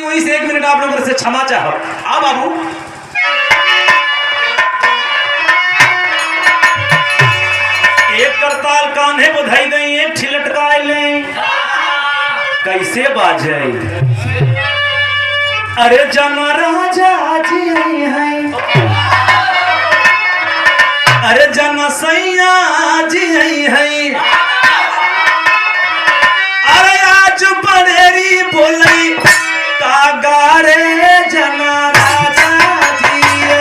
जी वही से 1 मिनट आप लोगों से क्षमा चाहो। आओ बाबू। एक करताल कान्हे बधाई गई, एक ठिलटकाए ले कैसे बाजे। अरे जना राजा जी है, अरे जना सैया जी है, अरे आज बड़ेरी बोली कागारे जना राजा जी है।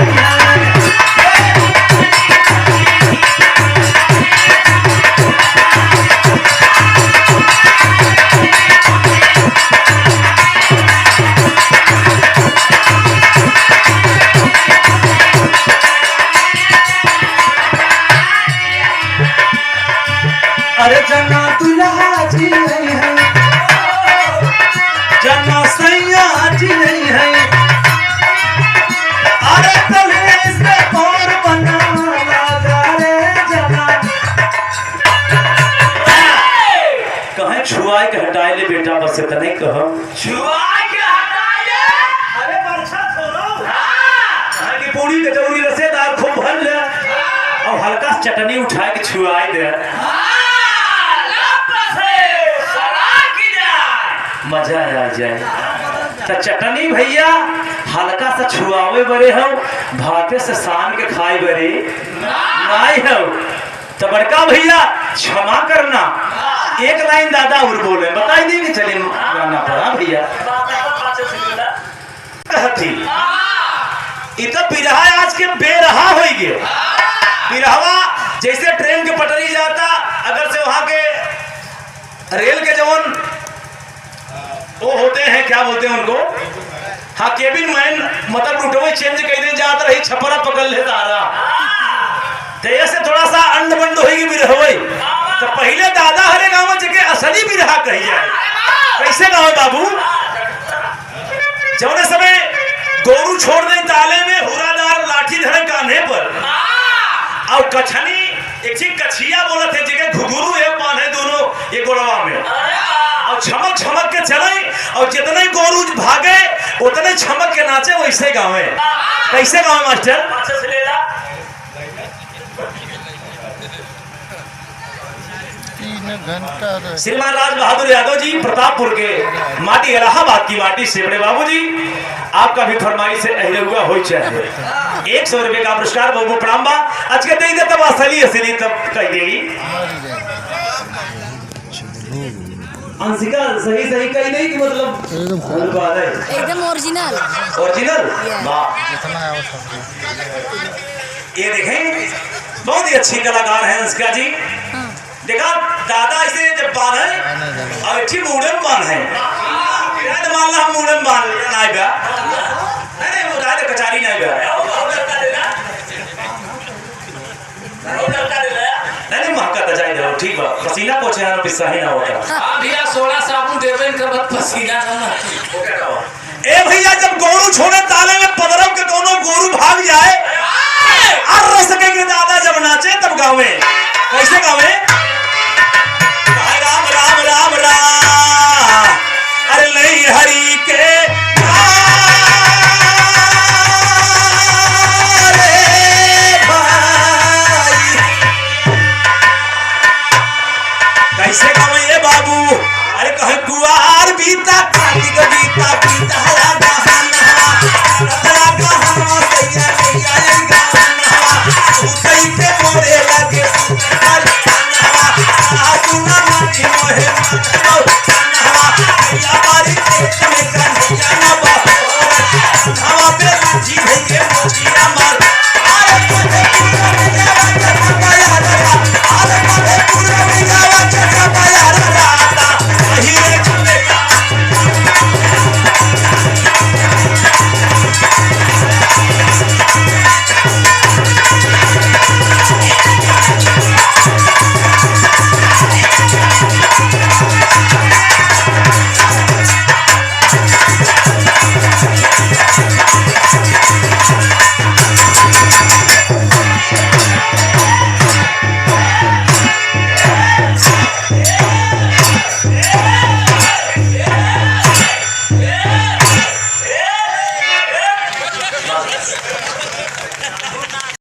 अरे जना दुल्हा जी नहीं है, जना सैया जी नहीं है, अरे तले से और बना लगा रे जना। कहे छुआए के हटाए ले बेटा, बस इतना ही कहो छुआए के हटाए ले। अरे बरछा छोड़ो, कहे की पूरी कचौरी रसेदार खूब भर ले और हल्का चटनी उठा के छुआए दे, मजा आ जाए। तो चटनी भैया हल्का सा छुआवे बरे हो, भाते से सान के खाए बरे नहीं हो। तो बड़का भैया क्षमा करना, एक लाइन दादा और बोले बताई देंगे, चले गाना पड़ा भैया। इतना बिरहा आज के बेरहा हो गए। बिरहवा जैसे ट्रेन के पटरी जाता, अगर से वहां के रेल के जवान वो होते हैं, क्या बोलते हैं उनको, हाँ केबिन मैन, मतलब रुटवे चेंज कर दे जात रही, छपरा पकड़ ले तारा। तो ऐसे थोड़ा सा अंड बंड होगी बिरहवई। तो पहले दादा हरे गांव में जगह असली बिरहा कही जाए। कैसे गाँव बाबू, जौने समय गोरू छोड़ दे ताले में, हुरादार लाठी धरे कान्हे पर, और कछनी एक चीज कछिया बोला थे जगह घुघरू एक बांधे दोनों ये गोड़वा में, और छमक छमक के चले, और जितने गोरू भागे उतने छमक के नाचे। वैसे गावे कैसे गावे मास्टर, श्रीमान राज बहादुर यादव जी प्रतापपुर के माटी, इलाहाबाद की माटी से बड़े बाबू जी आपका भी फरमाइश से अहले हुआ हो चाहे 100 रुपए का पुरस्कार बाबू प्रणाम बा। आज के दे तब असली असली तब कह देगी अंशिका, सही सही कही नहीं कि मतलब एकदम ओरिजिनल ओरिजिनल। ये देखें बहुत ही अच्छी कलाकार हैं अंशिका जी। देखा दादा ऐसे जब बांधे और ठीक मुड़न बांधे, मान ला हम मुड़न बांध नहीं गया, नहीं वो दादा कचारी नहीं गया, नहीं महका तो जाए जाओ ठीक बा, पसीना पोछे ना पिस्सा ही ना होता। हां भैया 16 साबुन देवे के बाद पसीना ना ए भैया जब गोरू छोड़े ताले में पदरव के दोनों गोरू भाग जाए और रस के दादा जब नाचे तब गावे कैसे गावे, राम राम राम राम, अरे नहीं हरि के कैसे गावे ये बाबू, अरे कहे कुआर बीता कार्तिक बीता बीता हवा गहना रतरा गहना सैया सैया ये गहना उतई के मोरे लगे सुनर गहना सुना माटी मोहे गहना या बारी पेट में कन्हैया ना बहो हवा पे लाठी भेगे मोचिया मार अरे कोते पूरा में जावा चका पाया रा, अरे कोते पूरा में जावा चका पाया रा, वही रे चलेगा